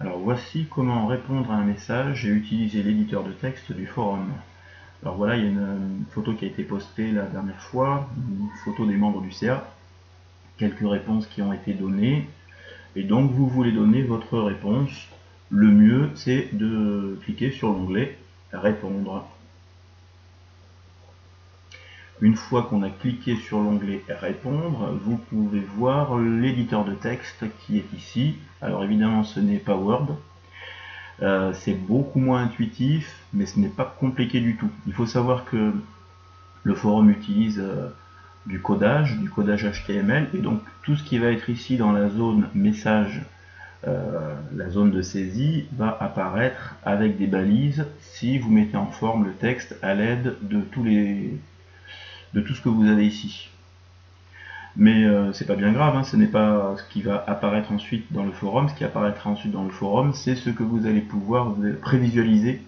Alors voici comment répondre à un message et utiliser l'éditeur de texte du forum. Alors voilà, il y a une photo qui a été postée la dernière fois, une photo des membres du CA, quelques réponses qui ont été données, et donc vous voulez donner votre réponse. Le mieux, c'est de cliquer sur l'onglet « Répondre ». Une fois qu'on a cliqué sur l'onglet « Répondre », vous pouvez voir l'éditeur de texte qui est ici. Alors évidemment, ce n'est pas Word. C'est beaucoup moins intuitif, mais ce n'est pas compliqué du tout. Il faut savoir que le forum utilise du codage HTML, et donc tout ce qui va être ici dans la zone message, la zone de saisie, va apparaître avec des balises si vous mettez en forme le texte à l'aide de tout ce que vous avez ici. Mais c'est pas bien grave, hein, ce n'est pas ce qui va apparaître ensuite dans le forum. Ce qui apparaîtra ensuite dans le forum, c'est ce que vous allez pouvoir prévisualiser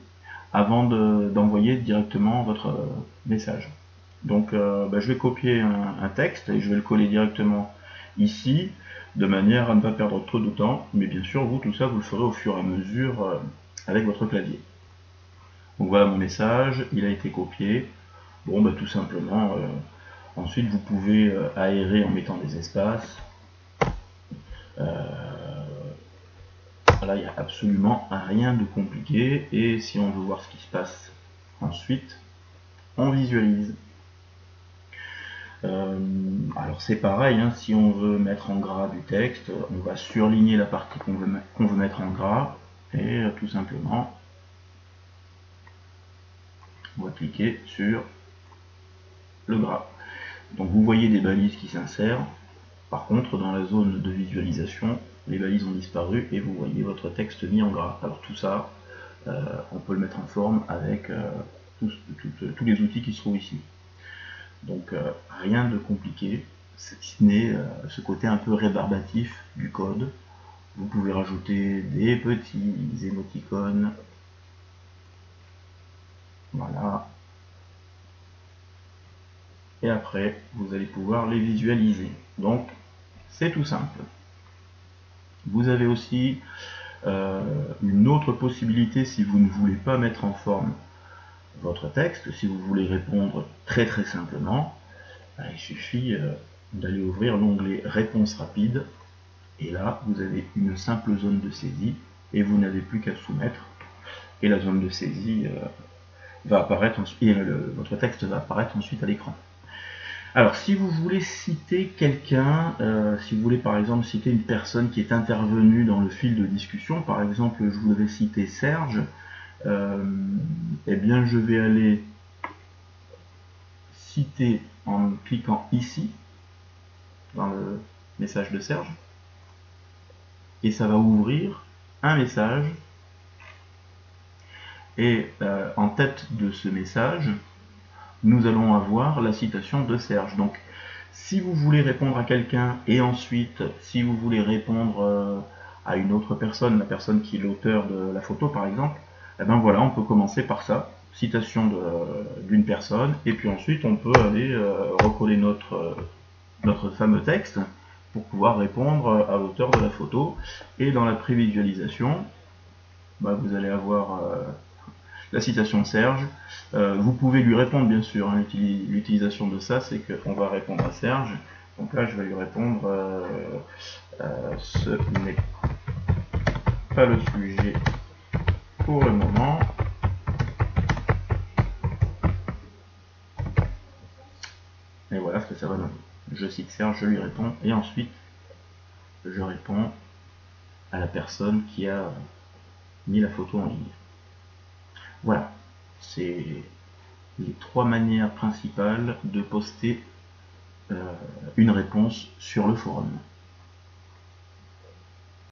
avant d'envoyer directement votre message. Donc je vais copier un texte et je vais le coller directement ici, de manière à ne pas perdre trop de temps, mais bien sûr, vous, tout ça, vous le ferez au fur et à mesure avec votre clavier. Donc voilà mon message, il a été copié. Bon, tout simplement, ensuite vous pouvez aérer en mettant des espaces. Voilà, il n'y a absolument rien de compliqué, et si on veut voir ce qui se passe ensuite, on visualise. Alors c'est pareil, hein, si on veut mettre en gras du texte, on va surligner la partie qu'on veut mettre en gras, et tout simplement, on va cliquer sur le gras. Donc vous voyez des balises qui s'insèrent. Par contre, dans la zone de visualisation, les balises ont disparu et vous voyez votre texte mis en gras. Alors tout ça, on peut le mettre en forme avec tous les outils qui se trouvent ici. Donc rien de compliqué, si ce n'est ce côté un peu rébarbatif du code. Vous pouvez rajouter des petits émoticônes. Voilà. Et après, vous allez pouvoir les visualiser. Donc, c'est tout simple. Vous avez aussi une autre possibilité si vous ne voulez pas mettre en forme votre texte, si vous voulez répondre très simplement, il suffit d'aller ouvrir l'onglet Réponse rapide, et là vous avez une simple zone de saisie et vous n'avez plus qu'à soumettre, et la zone de saisie va apparaître ensuite, et votre texte va apparaître ensuite à l'écran. Alors si vous voulez citer quelqu'un, si vous voulez par exemple citer une personne qui est intervenue dans le fil de discussion, par exemple je voudrais citer Serge, eh bien je vais aller citer en cliquant ici dans le message de Serge, et ça va ouvrir un message, et en tête de ce message nous allons avoir la citation de Serge. Donc si vous voulez répondre à quelqu'un, et ensuite si vous voulez répondre à une autre personne, la personne qui est l'auteur de la photo par exemple, et bien voilà, on peut commencer par ça, citation d'une personne, et puis ensuite on peut aller recoller notre fameux texte pour pouvoir répondre à l'auteur de la photo. Et dans la prévisualisation, vous allez avoir la citation de Serge. Vous pouvez lui répondre bien sûr, hein. L'utilisation de ça, c'est qu'on va répondre à Serge. Donc là je vais lui répondre ce n'est pas le sujet pour le moment. Et voilà ce que ça va donner. Je cite Serge, je lui réponds, et ensuite je réponds à la personne qui a mis la photo en ligne. Voilà, c'est les trois manières principales de poster une réponse sur le forum.